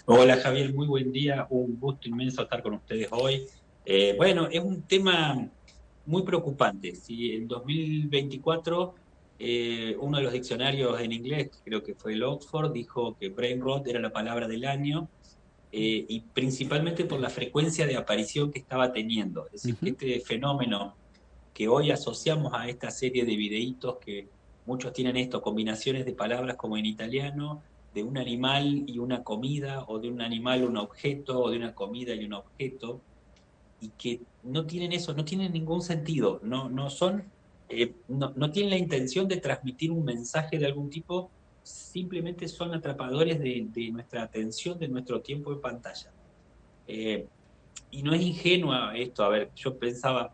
Hola Javier, muy buen día, un gusto inmenso estar con ustedes hoy. Bueno, es un tema muy preocupante. Si en 2024 uno de los diccionarios en inglés, creo que fue el Oxford, dijo que brain rot era la palabra del año, y principalmente por la frecuencia de aparición que estaba teniendo. Es decir, que Ujú. este fenómeno que hoy asociamos a esta serie de videitos que muchos tienen esto, combinaciones de palabras como en italiano, de un animal y una comida, o de un animal un objeto, o de una comida y un objeto, y que no tienen eso, no tienen ningún sentido, no son, no tienen la intención de transmitir un mensaje de algún tipo, simplemente son atrapadores de nuestra atención, de nuestro tiempo en pantalla. Eh, y no es ingenua esto, a ver, yo pensaba,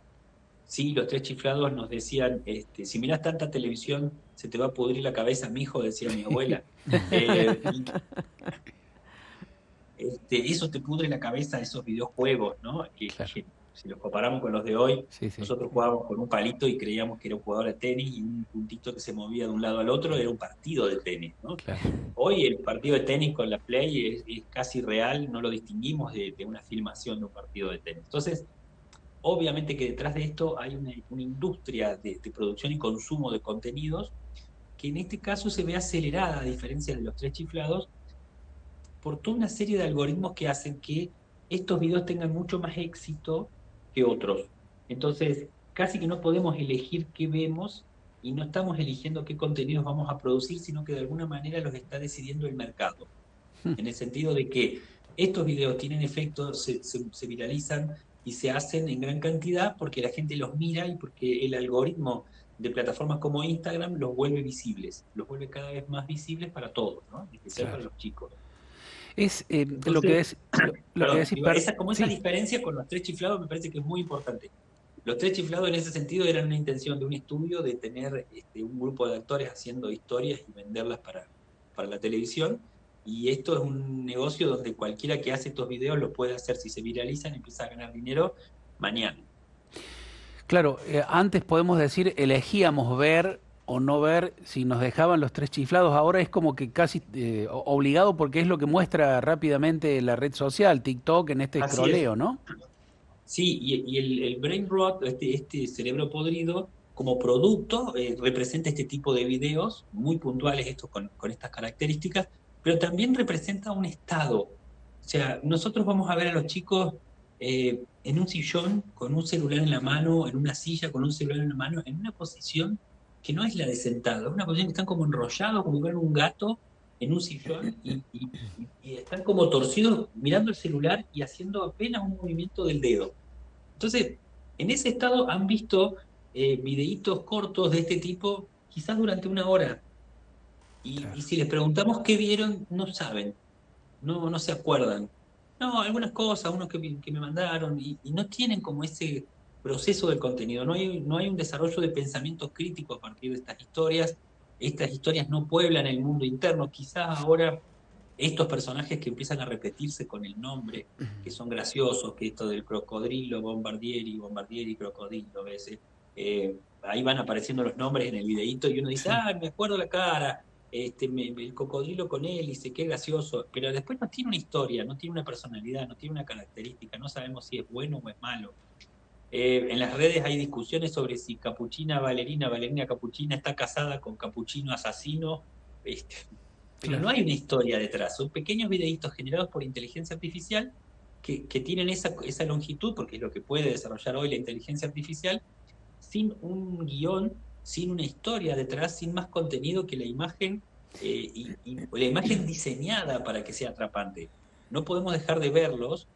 sí, los tres chiflados nos decían, si mirás tanta televisión, se te va a pudrir la cabeza, mijo, decía mi abuela. Y eso te pudre la cabeza, esos videojuegos, ¿no? Claro, Que si los comparamos con los de hoy, sí, sí, nosotros jugábamos con un palito y creíamos que era un jugador de tenis y un puntito que se movía de un lado al otro era un partido de tenis, ¿no? claro. Hoy el partido de tenis con la Play es casi real, no lo distinguimos de una filmación de un partido de tenis. Entonces, obviamente que detrás de esto hay una industria de producción y consumo de contenidos que en este caso se ve acelerada, a diferencia de los tres chiflados, por toda una serie de algoritmos que hacen que estos videos tengan mucho más éxito que otros. Entonces, casi que no podemos elegir qué vemos y no estamos eligiendo qué contenidos vamos a producir, sino que de alguna manera los está decidiendo el mercado, en el sentido de que estos videos tienen efecto, se viralizan y se hacen en gran cantidad porque la gente los mira y porque el algoritmo de plataformas como Instagram los vuelve visibles, los vuelve cada vez más visibles para todos, ¿no? En especial para Claro. los chicos. Es lo que Entonces, es, lo que perdón, decís, digo, como esa sí, diferencia con los tres chiflados me parece que es muy importante. Los tres chiflados en ese sentido eran una intención de un estudio de tener un grupo de actores haciendo historias y venderlas para la televisión. Y esto es un negocio donde cualquiera que hace estos videos lo puede hacer. Si se viralizan, empieza a ganar dinero mañana. claro, antes podemos decir, elegíamos ver o no ver si nos dejaban los tres chiflados. Ahora es como que casi obligado porque es lo que muestra rápidamente la red social, TikTok, en este Así es. escroleo, ¿no? Sí, y el brain rot, este cerebro podrido, como producto, representa este tipo de videos muy puntuales, estos con estas características, pero también representa un estado. O sea, nosotros vamos a ver a los chicos en un sillón, con un celular en la mano, en una silla, con un celular en la mano, en una posición que no es la de sentado, es una posición que están como enrollados, como si fueran un gato en un sillón, y están como torcidos mirando el celular y haciendo apenas un movimiento del dedo. Entonces, en ese estado han visto videitos cortos de este tipo, quizás durante una hora, y Claro. si les preguntamos qué vieron, no saben, no se acuerdan. No, algunas cosas, unos que me mandaron, y no tienen como ese proceso del contenido, no hay un desarrollo de pensamiento crítico a partir de estas historias no pueblan el mundo interno, quizás ahora estos personajes que empiezan a repetirse con el nombre, que son graciosos, que esto del crocodilo, Bombardieri, Bombardieri, crocodilo, ¿ves? Ahí van apareciendo los nombres en el videíto y uno dice, Sí. ah, me acuerdo la cara, el cocodrilo con hélice, qué gracioso, pero después no tiene una historia, no tiene una personalidad, no tiene una característica, no sabemos si es bueno o es malo. En las redes hay discusiones sobre si Valerina Capuchina está casada con Capuchino Asesino, este, pero no Claro. hay una historia detrás. Son pequeños videitos generados por inteligencia artificial que tienen esa longitud, porque es lo que puede desarrollar hoy la inteligencia artificial, sin un guión, sin una historia detrás, sin más contenido que la imagen, y la imagen diseñada para que sea atrapante. No podemos dejar de verlos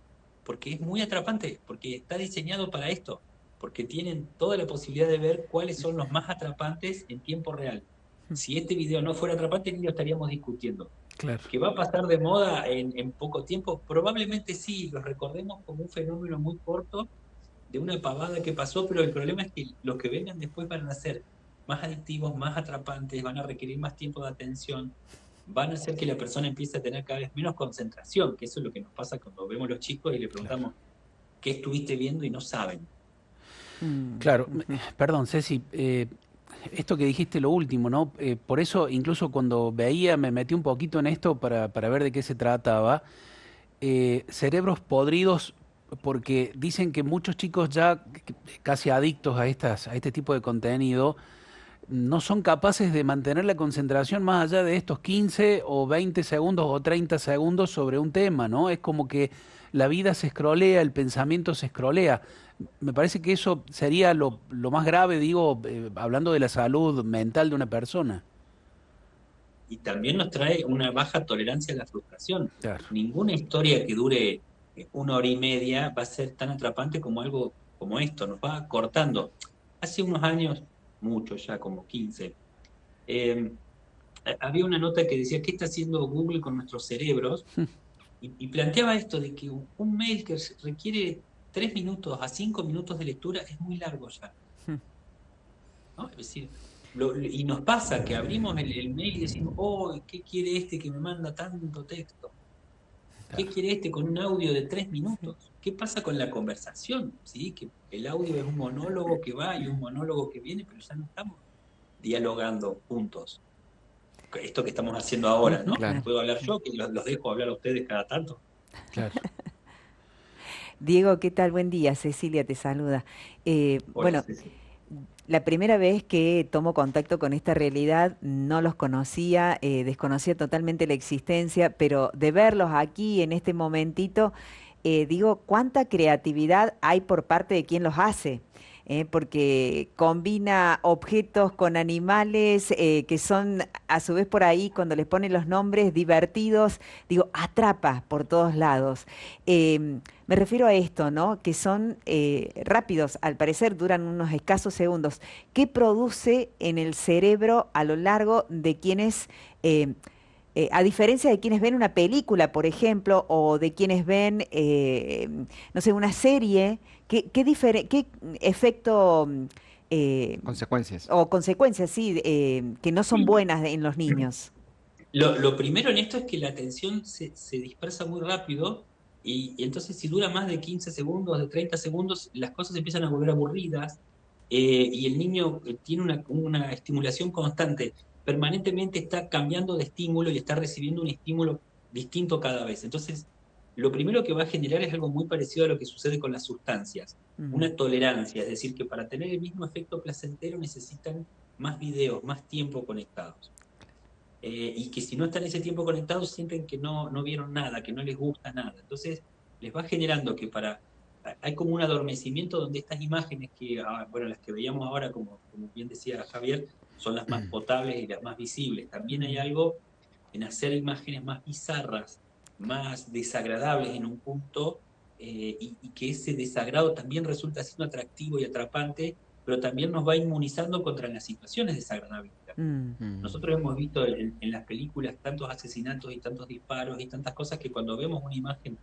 porque es muy atrapante, porque está diseñado para esto, porque tienen toda la posibilidad de ver cuáles son los más atrapantes en tiempo real. Si este video no fuera atrapante, ni lo estaríamos discutiendo. Claro. ¿Que va a pasar de moda en poco tiempo? Probablemente sí, lo recordemos como un fenómeno muy corto de una pavada que pasó, pero el problema es que los que vengan después van a ser más adictivos, más atrapantes, van a requerir más tiempo de atención, van a hacer que la persona empiece a tener cada vez menos concentración, que eso es lo que nos pasa cuando vemos a los chicos y le Claro. preguntamos, ¿qué estuviste viendo? Y no saben. Claro, perdón, Ceci, esto que dijiste lo último, ¿no? Por eso incluso cuando veía, me metí un poquito en esto para ver de qué se trataba. cerebros podridos, porque dicen que muchos chicos ya casi adictos a este tipo de contenido no son capaces de mantener la concentración más allá de estos 15 o 20 segundos o 30 segundos sobre un tema, ¿no? Es como que la vida se escrolea, el pensamiento se escrolea. Me parece que eso sería lo más grave, digo, hablando de la salud mental de una persona. Y también nos trae una baja tolerancia a la frustración. Claro. Ninguna historia que dure 1 hora y media va a ser tan atrapante como algo como esto, nos va cortando. Hace unos años, muchos ya, como 15, eh, había una nota que decía, ¿qué está haciendo Google con nuestros cerebros? Y planteaba esto de que un mail que requiere 3 minutos a 5 minutos de lectura es muy largo ya, ¿no? Es decir, y nos pasa que abrimos el mail y decimos, oh, ¿qué quiere este que me manda tanto texto? ¿Qué Claro. quiere este con un audio de 3 minutos? ¿Qué pasa con la conversación? ¿Sí? Que el audio es un monólogo que va y un monólogo que viene, pero ya no estamos dialogando juntos. Esto que estamos haciendo ahora, ¿no? Claro, Puedo hablar yo, que los dejo hablar a ustedes cada tanto. claro. Diego, ¿qué tal? Buen día. Cecilia te saluda. Hola, Bueno, Ceci. la primera vez que tomo contacto con esta realidad no los conocía, desconocía totalmente la existencia, pero de verlos aquí en este momentito, digo, cuánta creatividad hay por parte de quien los hace. Porque combina objetos con animales que son a su vez por ahí cuando les ponen los nombres divertidos, digo, atrapa por todos lados. Me refiero a esto, ¿no? Que son rápidos, al parecer duran unos escasos segundos. ¿Qué produce en el cerebro a lo largo de quienes, a diferencia de quienes ven una película, por ejemplo, o de quienes ven, no sé, una serie, qué efecto Consecuencias. o consecuencias, sí, que no son Y buenas en los niños? lo primero en esto es que la atención se dispersa muy rápido y entonces si dura más de 15 segundos, de 30 segundos, las cosas empiezan a volver aburridas y el niño tiene una estimulación constante. Permanentemente está cambiando de estímulo y está recibiendo un estímulo distinto cada vez. Entonces, lo primero que va a generar es algo muy parecido a lo que sucede con las sustancias, Mm, una tolerancia, es decir, que para tener el mismo efecto placentero necesitan más videos, más tiempo conectados. Y que si no están ese tiempo conectados sienten que no vieron nada, que no les gusta nada. Entonces les va generando que hay como un adormecimiento donde estas imágenes que, bueno, las que veíamos ahora, como bien decía Javier, son las más potables y las más visibles. También hay mm, algo en hacer imágenes más bizarras, más desagradables en un punto, y que ese desagrado también resulta siendo atractivo y atrapante, pero también nos va inmunizando contra las situaciones desagradables de la vida. mm, Mm. Nosotros hemos visto en las películas tantos asesinatos y tantos disparos y tantas cosas que cuando vemos una imagen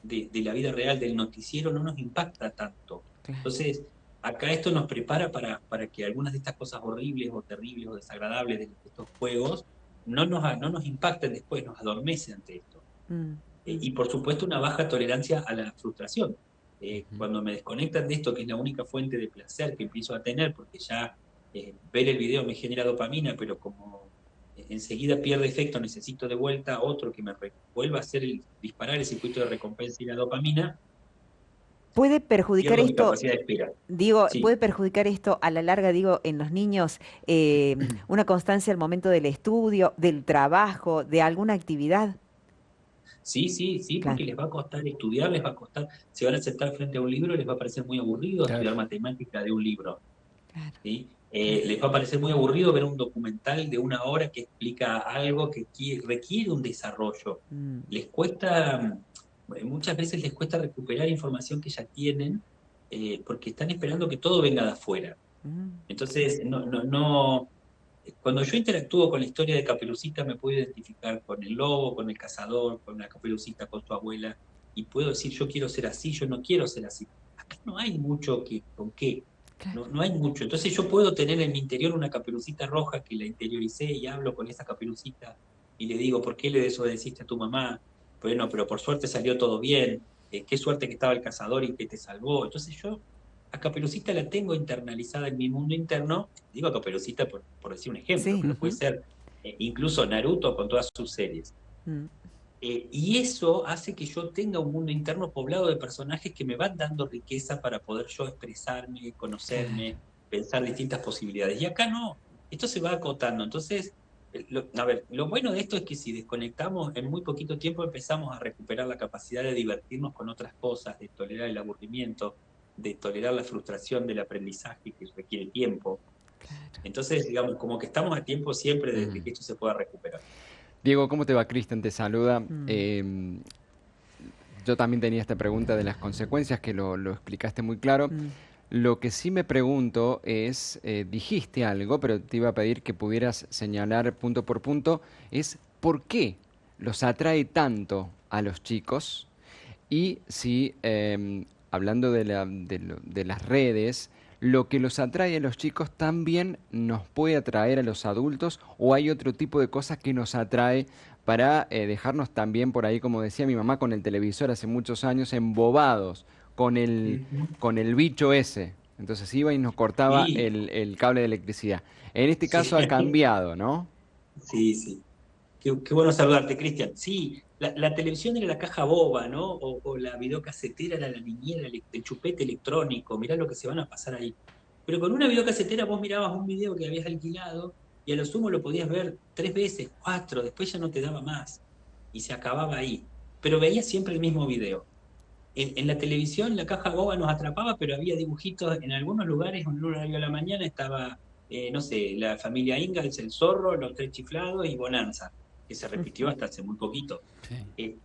de la vida real del noticiero no nos impacta tanto. claro. Entonces, acá esto nos prepara para que algunas de estas cosas horribles o terribles o desagradables de estos juegos no nos impacten después, nos adormece ante esto. Mm, Y por supuesto una baja tolerancia a la frustración. Ujú. Cuando me desconectan de esto, que es la única fuente de placer que empiezo a tener, porque ya ver el video me genera dopamina, pero como enseguida pierde efecto, necesito de vuelta otro que me vuelva a hacer disparar el circuito de recompensa y la dopamina, ¿Puede perjudicar pierdo mi esto? capacidad de espera. Digo, ¿puede Sí, perjudicar esto a la larga, digo, en los niños, una constancia al momento del estudio, del trabajo, de alguna actividad? sí, sí, sí, Claro, porque les va a costar estudiar, les va a costar, se van a sentar frente a un libro, les va a parecer muy aburrido Claro. estudiar matemática de un libro. claro, ¿Sí? claro. Les va a parecer muy aburrido ver un documental de 1 hora que explica algo que requiere un desarrollo. Mm, Les cuesta, muchas veces les cuesta recuperar información que ya tienen, porque están esperando que todo venga de afuera. mm, Entonces, no, cuando yo interactúo con la historia de Caperucita, me puedo identificar con el lobo, con el cazador, con la Caperucita, con su abuela, y puedo decir, yo quiero ser así, yo no quiero ser así. Acá no hay mucho con qué, claro. no hay mucho. Entonces yo puedo tener en mi interior una Caperucita roja que la interioricé y hablo con esa Caperucita y le digo, ¿por qué le desobedeciste a tu mamá? Bueno, pero por suerte salió todo bien, qué suerte que estaba el cazador y que te salvó. Entonces yo a Caperucita la tengo internalizada en mi mundo interno, digo a Caperucita por decir un ejemplo, Sí. pero puede Ujú. ser incluso Naruto con todas sus series. Mm. Y eso hace que yo tenga un mundo interno poblado de personajes que me van dando riqueza para poder yo expresarme, conocerme, Claro. pensar distintas posibilidades. Y acá no, esto se va acotando. Entonces, a ver, lo bueno de esto es que si desconectamos, en muy poquito tiempo empezamos a recuperar la capacidad de divertirnos con otras cosas, de tolerar el aburrimiento, de tolerar la frustración del aprendizaje que requiere tiempo. Claro. Entonces, digamos, como que estamos a tiempo siempre de que Mm. esto se pueda recuperar. Diego, ¿cómo te va? Cristian te saluda. Mm, Yo también tenía esta pregunta de las consecuencias, que lo explicaste muy claro. mm. Lo que sí me pregunto es, dijiste algo, pero te iba a pedir que pudieras señalar punto por punto, es por qué los atrae tanto a los chicos y si, hablando de las redes, lo que los atrae a los chicos también nos puede atraer a los adultos o hay otro tipo de cosas que nos atrae para dejarnos también por ahí, como decía mi mamá, con el televisor hace muchos años, embobados Ujú. con el bicho ese. Entonces iba y nos cortaba Sí, el cable de electricidad. En este sí. caso ha cambiado, ¿no? Sí, sí. Qué bueno saludarte, Cristian. Sí, la televisión era la caja boba, ¿no? O la videocasetera era la niñera, el chupete electrónico. Mirá lo que se van a pasar ahí. Pero con una videocasetera vos mirabas un video que habías alquilado y a lo sumo lo podías ver 3 veces, 4, después ya no te daba más. Y se acababa ahí. Pero veías siempre el mismo video. En la televisión la caja boba nos atrapaba, pero había dibujitos en algunos lugares, en un horario de la mañana estaba, no sé, la familia Ingalls, el zorro, los tres chiflados y Bonanza, que se repitió hasta hace muy poquito. Sí. Eh,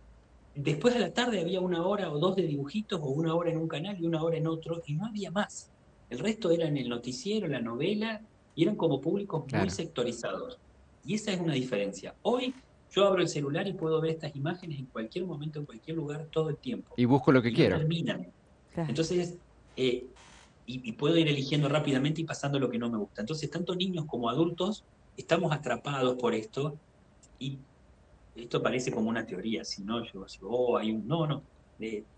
Después a la tarde había 1 hora o 2 de dibujitos, o 1 hora en un canal y 1 hora en otro, y no había más. El resto eran el noticiero, la novela, y eran como públicos muy Claro. sectorizados. Y esa es una diferencia. Hoy yo abro el celular y puedo ver estas imágenes en cualquier momento, en cualquier lugar, todo el tiempo. Y busco lo que Y no quiero. terminan. Claro. Entonces, y puedo ir eligiendo rápidamente y pasando lo que no me gusta. Entonces, tanto niños como adultos estamos atrapados por esto y esto parece como una teoría, si no, yo digo, oh, hay un... No, no,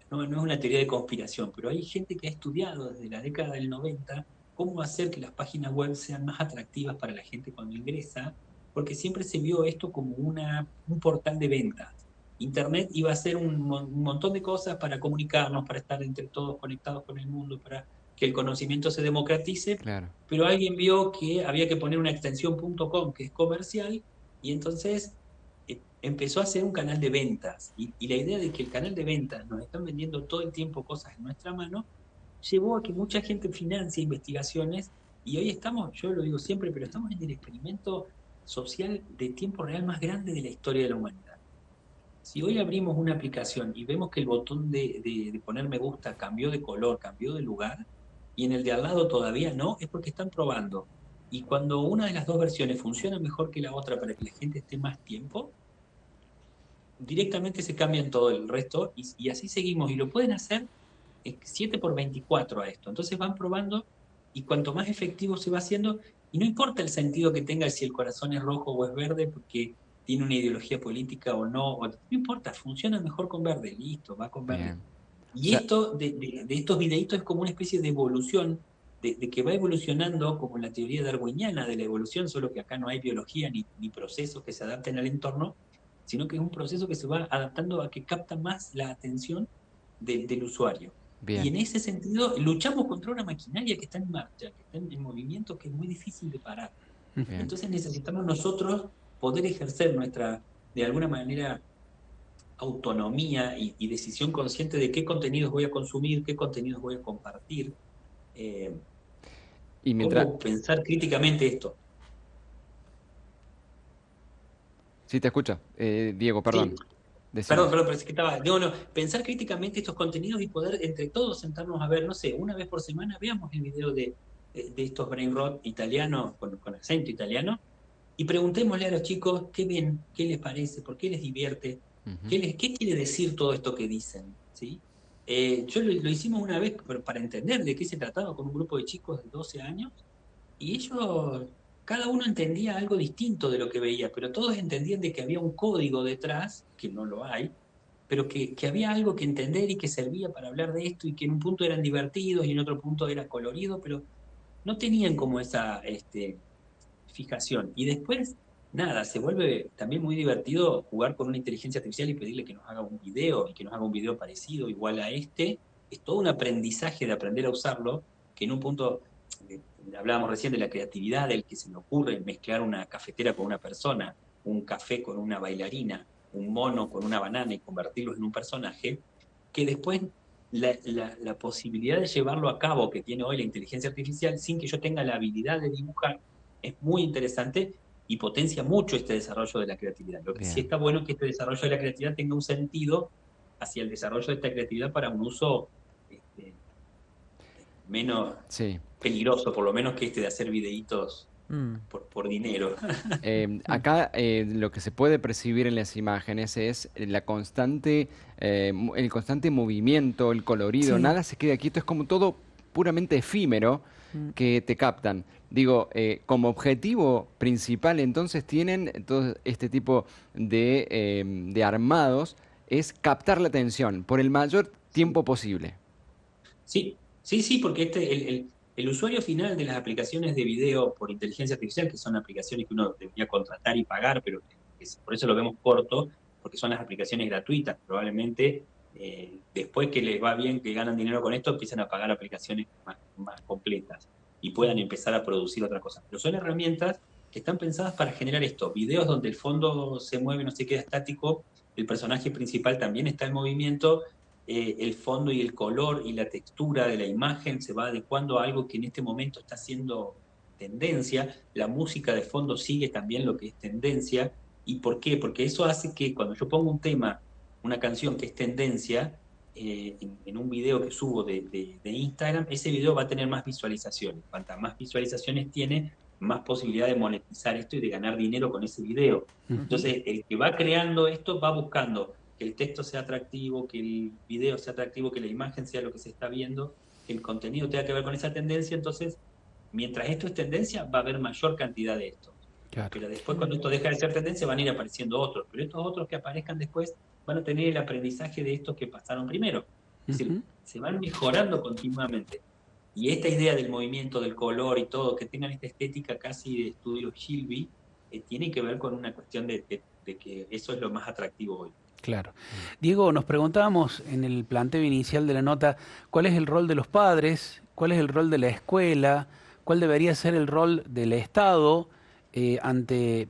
no es una teoría de conspiración, pero hay gente que ha estudiado desde la década del 90 cómo hacer que las páginas web sean más atractivas para la gente cuando ingresa, porque siempre se vio esto como un portal de ventas. Internet iba a ser un montón de cosas para comunicarnos, para estar entre todos conectados con el mundo, para que el conocimiento se democratice, Claro. pero alguien vio que había que poner una extensión .com que es comercial y entonces empezó a ser un canal de ventas. Y la idea de que el canal de ventas nos están vendiendo todo el tiempo cosas en nuestra mano, llevó a que mucha gente financie investigaciones y hoy estamos, yo lo digo siempre, pero estamos en el experimento social de tiempo real más grande de la historia de la humanidad. Si hoy abrimos una aplicación y vemos que el botón de poner me gusta cambió de color, cambió de lugar, y en el de al lado todavía no, es porque están probando. Y cuando una de las dos versiones funciona mejor que la otra para que la gente esté más tiempo, directamente se cambian todo el resto y así seguimos. Y lo pueden hacer 7 por 24 a esto. Entonces van probando y cuanto más efectivo se va haciendo, y no importa el sentido que tenga, si el corazón es rojo o es verde, porque tiene una ideología política o no, no importa, funciona mejor con verde, listo, va con verde. Bien. O Y sea, esto de estos videitos es como una especie de evolución, de que va evolucionando como la teoría darwiniana de la evolución, solo que acá no hay biología ni procesos que se adapten al entorno, sino que es un proceso que se va adaptando a que capta más la atención del usuario. Y bien. en ese sentido, luchamos contra una maquinaria que está en marcha, que está en movimiento, que es muy difícil de parar. Bien. Entonces necesitamos nosotros poder ejercer nuestra, de alguna manera, autonomía y decisión consciente de qué contenidos voy a consumir, qué contenidos voy a compartir, eh, Y mientras... cómo pensar críticamente esto. Sí, te escucho. Diego, Sí, perdón. perdón, Decinos. perdón, pero es que estaba. Digo, no, pensar críticamente estos contenidos y poder entre todos sentarnos a ver, no sé, una vez por semana, veamos el video de estos brain rot italianos, con acento italiano, y preguntémosle a los chicos qué ven, qué les parece, por qué les divierte, Ujú. qué quiere decir todo esto que dicen, ¿sí? Yo lo hicimos una vez para entender de qué se trataba con un grupo de chicos de 12 años, y ellos, cada uno entendía algo distinto de lo que veía, pero todos entendían de que había un código detrás, que no lo hay, pero que había algo que entender y que servía para hablar de esto y que en un punto eran divertidos y en otro punto era colorido, pero no tenían como esa fijación. Y después nada, se vuelve también muy divertido jugar con una inteligencia artificial y pedirle que nos haga un video y que nos haga un video parecido, igual a este. Es todo un aprendizaje de aprender a usarlo, que en un punto, eh, hablábamos recién de la creatividad, del que se me ocurre mezclar una cafetera con una persona, un café con una bailarina, un mono con una banana y convertirlos en un personaje, que después la posibilidad de llevarlo a cabo que tiene hoy la inteligencia artificial sin que yo tenga la habilidad de dibujar es muy interesante y potencia mucho este desarrollo de la creatividad. Lo que sí Bien. está bueno es que este desarrollo de la creatividad tenga un sentido hacia el desarrollo de esta creatividad para un uso este, menos Sí. peligroso, por lo menos que este de hacer videitos Mm. por dinero. Acá lo que se puede percibir en las imágenes es el constante movimiento, el colorido, Sí. nada se queda quieto, es como todo puramente efímero Mm. que te captan. Digo, como objetivo principal entonces tienen todo este tipo de armados, es captar la atención por el mayor tiempo posible. Sí, sí, sí, porque el usuario final de las aplicaciones de video por inteligencia artificial, que son aplicaciones que uno debería contratar y pagar, pero por eso lo vemos corto, porque son las aplicaciones gratuitas. Probablemente después que les va bien, que ganan dinero con esto, empiezan a pagar aplicaciones más completas y puedan empezar a producir otra cosa. Pero son herramientas que están pensadas para generar esto, videos donde el fondo se mueve, no se queda estático, el personaje principal también está en movimiento, el fondo y el color y la textura de la imagen se va adecuando a algo que en este momento está siendo tendencia, la música de fondo sigue también lo que es tendencia. ¿Y por qué? Porque eso hace que cuando yo pongo un tema, una canción que es tendencia, en un video que subo de Instagram, ese video va a tener más visualizaciones. Cuantas más visualizaciones tiene, más posibilidad de monetizar esto y de ganar dinero con ese video. Ujú. Entonces, el que va creando esto va buscando que el texto sea atractivo, que el video sea atractivo, que la imagen sea lo que se está viendo, que el contenido tenga que ver con esa tendencia. Entonces, mientras esto es tendencia, va a haber mayor cantidad de esto. Claro. Pero después, cuando esto deja de ser tendencia, van a ir apareciendo otros. Pero estos otros que aparezcan después van a tener el aprendizaje de estos que pasaron primero. Es decir, Ujú. se van mejorando continuamente. Y esta idea del movimiento, del color y todo, que tengan esta estética casi de estudio Gilby, tiene que ver con una cuestión de que eso es lo más atractivo hoy. Claro. Diego, nos preguntábamos en el planteo inicial de la nota, ¿cuál es el rol de los padres? ¿Cuál es el rol de la escuela? ¿Cuál debería ser el rol del Estado ante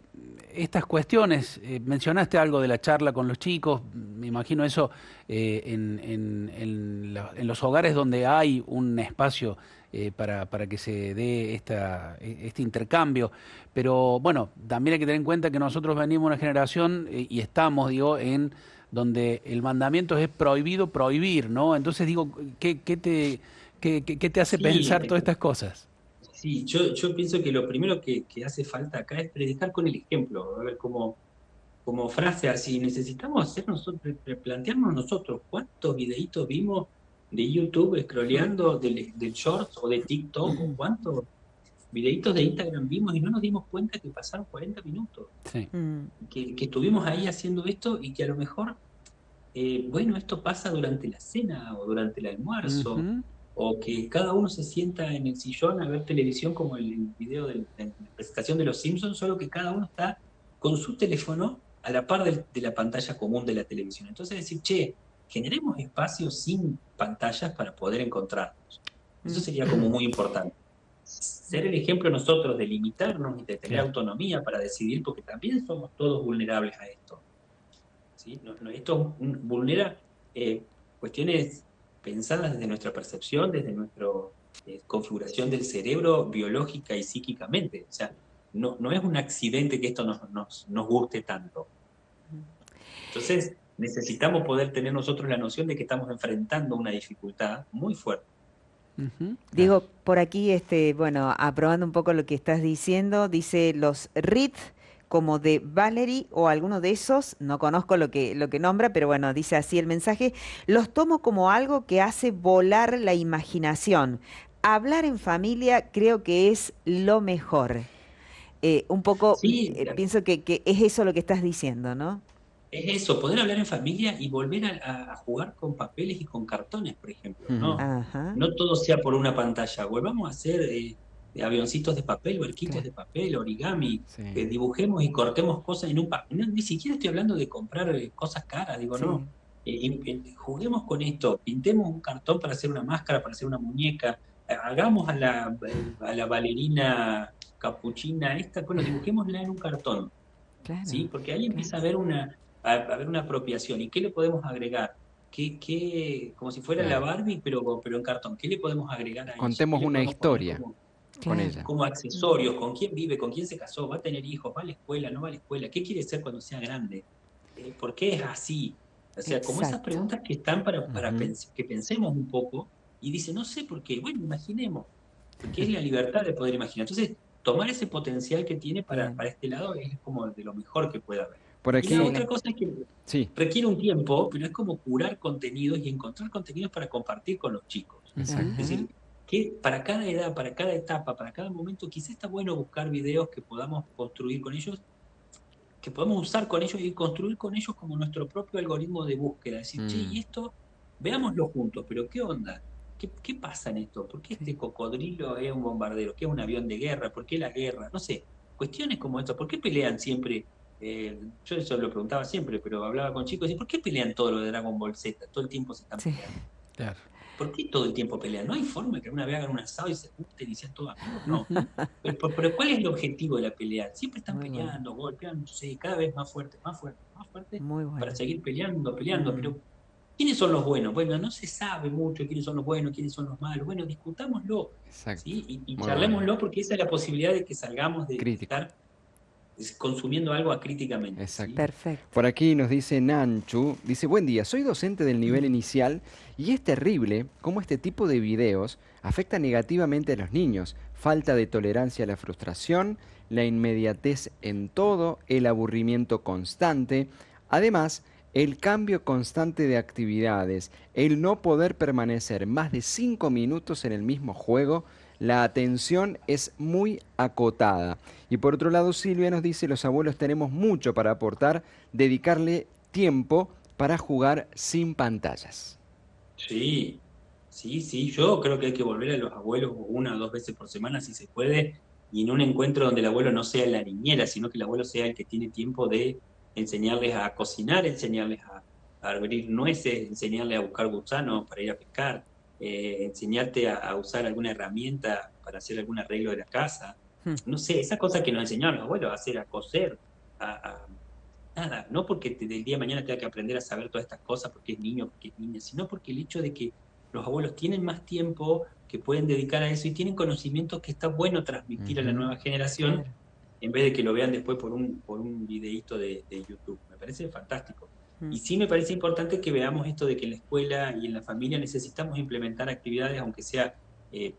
estas cuestiones? Mencionaste algo de la charla con los chicos, me imagino eso en los hogares donde hay un espacio para que se dé este intercambio. Pero bueno, también hay que tener en cuenta que nosotros venimos de una generación y estamos, digo, en donde el mandamiento es prohibido prohibir, ¿no? Entonces digo, ¿qué te hace Sí, pensar todas estas cosas? sí, yo pienso que lo primero que hace falta acá es predicar con el ejemplo. A ver, como frase así, necesitamos hacer nosotros, plantearnos nosotros cuántos videitos vimos de YouTube scrolleando del Shorts o de TikTok, o cuántos videitos de Instagram vimos y no nos dimos cuenta que pasaron 40 minutos, Sí. Mm. que estuvimos ahí haciendo esto y que a lo mejor, bueno, esto pasa durante la cena o durante el almuerzo, Ujú. o que cada uno se sienta en el sillón a ver televisión como el video de la presentación de los Simpsons, solo que cada uno está con su teléfono a la par de la pantalla común de la televisión. Entonces decir, che, generemos espacios sin pantallas para poder encontrarnos. Eso Mm. sería como muy importante. Ser el ejemplo nosotros de limitarnos y de tener Claro. autonomía para decidir, porque también somos todos vulnerables a esto. ¿Sí? Esto vulnera cuestiones pensadas desde nuestra percepción, desde nuestra configuración del cerebro biológica y psíquicamente. O sea, no es un accidente que esto nos guste tanto. Entonces, necesitamos poder tener nosotros la noción de que estamos enfrentando una dificultad muy fuerte. Ujú. Claro. Diego, por aquí, bueno, aprobando un poco lo que estás diciendo, dice los RIT como de Valerie o alguno de esos, no conozco lo que nombra, pero bueno, dice así el mensaje, los tomo como algo que hace volar la imaginación. Hablar en familia creo que es lo mejor. Un poco, Sí, pienso que es eso lo que estás diciendo, ¿no? es eso, poder hablar en familia y volver a jugar con papeles y con cartones, por ejemplo. Ujú. No, Ajá. no todo sea por una pantalla. Volvamos a hacer avioncitos de papel, barquitos Claro. de papel, origami, Sí. dibujemos y cortemos cosas en un papel. Ni siquiera estoy hablando de comprar cosas caras, digo, no. Sí, Juguemos con esto, pintemos un cartón para hacer una máscara, para hacer una muñeca, hagamos a la bailarina capuchina esta, bueno, dibujémosla en un cartón, ¿sí? claro, Porque ahí claro. empieza a haber una apropiación. ¿Y qué le podemos agregar? Como si fuera la Claro. Barbie, pero en cartón. ¿Qué le podemos agregar a eso? ¿Qué Contemos le una podemos poner historia como, con Claro. ella. como accesorios? ¿Con quién vive? ¿Con quién se casó? ¿Va a tener hijos? ¿Va a la escuela? ¿No va a la escuela? ¿Qué quiere ser cuando sea grande? ¿Por qué es así? O sea, como esas Exacto. preguntas que están para Ujú. que pensemos un poco y dice, no sé por qué. Bueno, imaginemos, porque es la libertad de poder imaginar. Entonces, tomar ese potencial que tiene Bien. para este lado es como de lo mejor que puede haber. Por Y la aquí, otra Excelente. cosa es que sí. requiere un tiempo, pero es como curar contenidos y encontrar contenidos para compartir con los chicos. Exacto. Es Ajá. decir, que para cada edad, para cada etapa, para cada momento, quizás está bueno buscar videos que podamos construir con ellos, que podemos usar con ellos y construir con ellos como nuestro propio algoritmo de búsqueda. Decir, che, y Mm, esto, veámoslo juntos, pero ¿qué onda? ¿Qué pasa en esto? ¿Por qué Sí. este cocodrilo es un bombardero? ¿Qué es un avión de guerra? ¿Por qué la guerra? No sé, cuestiones como esto. ¿Por qué pelean siempre? Yo eso lo preguntaba siempre, pero hablaba con chicos y ¿por qué pelean todo lo de Dragon Ball Z? Todo el tiempo se están Sí. peleando. Claro. ¿Por qué todo el tiempo pelean? ¿No hay forma que alguna vez hagan un asado y se junten y sean todos amigos? No. Ujú. Pero ¿cuál es el objetivo de la pelea? Siempre están Muy bueno. peleando, golpeando, no sé, cada vez más fuerte, más fuerte, más fuerte, Muy para bueno. seguir peleando, peleando. Mm, Pero ¿quiénes son los buenos? Bueno, no se sabe mucho quiénes son los buenos, quiénes son los malos. Bueno, discutámoslo, exacto. ¿sí? Y Muy bueno. charlémoslo porque esa es la posibilidad de que salgamos de Crítico. estar consumiendo algo acríticamente, ¿sí? Exacto. perfecto. Por aquí nos dice Nanchu, dice, buen día, soy docente del nivel inicial y es terrible cómo este tipo de videos afecta negativamente a los niños. Falta de tolerancia a la frustración, la inmediatez en todo, el aburrimiento constante. Además, el cambio constante de actividades, el no poder permanecer más de 5 minutos en el mismo juego, la atención es muy acotada. Y por otro lado, Silvia nos dice, los abuelos tenemos mucho para aportar, dedicarle tiempo para jugar sin pantallas. Sí, sí, yo creo que hay que volver a los abuelos una o dos veces por semana si se puede, y en un encuentro donde el abuelo no sea la niñera, sino que el abuelo sea el que tiene tiempo de enseñarles a cocinar, enseñarles a abrir nueces, enseñarles a buscar gusanos para ir a pescar, enseñarte a usar alguna herramienta para hacer algún arreglo de la casa. Mm, No sé, esa cosa que nos enseñaron los abuelos a hacer, a coser, a, nada, no porque del día de mañana tenga que aprender a saber todas estas cosas porque es niño, porque es niña, sino porque el hecho de que los abuelos tienen más tiempo que pueden dedicar a eso y tienen conocimientos que está bueno transmitir a la Ujú. nueva generación claro. en vez de que lo vean después por un videíto de YouTube. Me parece fantástico. Mm, Y sí me parece importante que veamos esto de que en la escuela y en la familia necesitamos implementar actividades, aunque sea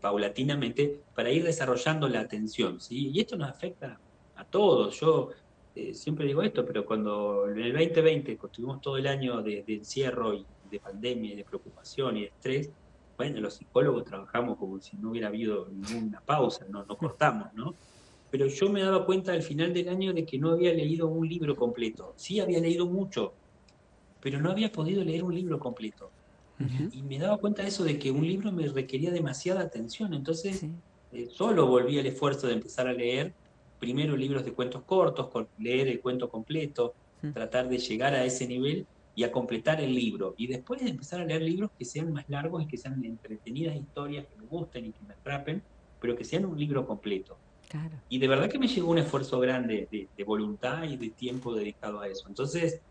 paulatinamente, para ir desarrollando la atención, ¿sí? Y esto nos afecta a todos. Yo siempre digo esto, pero cuando en el 2020 tuvimos todo el año de encierro y de pandemia y de preocupación y de estrés, bueno, los psicólogos trabajamos como si no hubiera habido ninguna pausa, no cortamos, ¿no? Pero yo me daba cuenta al final del año de que no había leído un libro completo. Sí había leído mucho, pero no había podido leer un libro completo. Ujú. Y me daba cuenta de eso, de que un libro me requería demasiada atención. Entonces, sí. solo volví al esfuerzo de empezar a leer primero libros de cuentos cortos, leer el cuento completo, Mm, tratar de llegar a ese nivel y a completar el libro. Y después de empezar a leer libros que sean más largos y que sean entretenidas historias que me gusten y que me atrapen, pero que sean un libro completo. claro. Y de verdad que me llegó un esfuerzo grande de voluntad y de tiempo dedicado a eso. Entonces,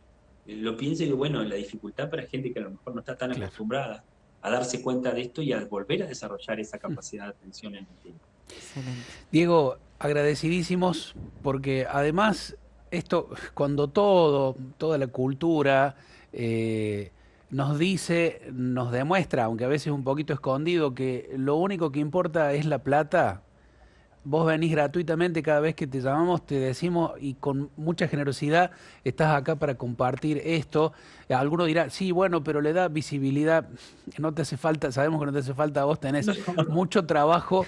lo pienso y digo, bueno, la dificultad para gente que a lo mejor no está tan Claro. acostumbrada a darse cuenta de esto y a volver a desarrollar esa capacidad de atención en el tiempo. Excelente. Diego, agradecidísimos porque además esto, cuando toda la cultura nos dice, nos demuestra, aunque a veces un poquito escondido, que lo único que importa es la plata. Vos venís gratuitamente cada vez que te llamamos, te decimos y con mucha generosidad estás acá para compartir esto. Alguno dirá, sí, bueno, pero le da visibilidad, no te hace falta, sabemos que no te hace falta, vos tenés mucho trabajo,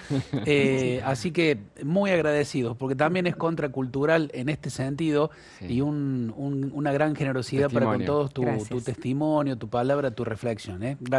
así que muy agradecidos, porque también es contracultural en este sentido y Sí, una gran generosidad para con testimonio. todos tu Gracias. testimonio, tu palabra, tu reflexión, ¿eh? Gracias.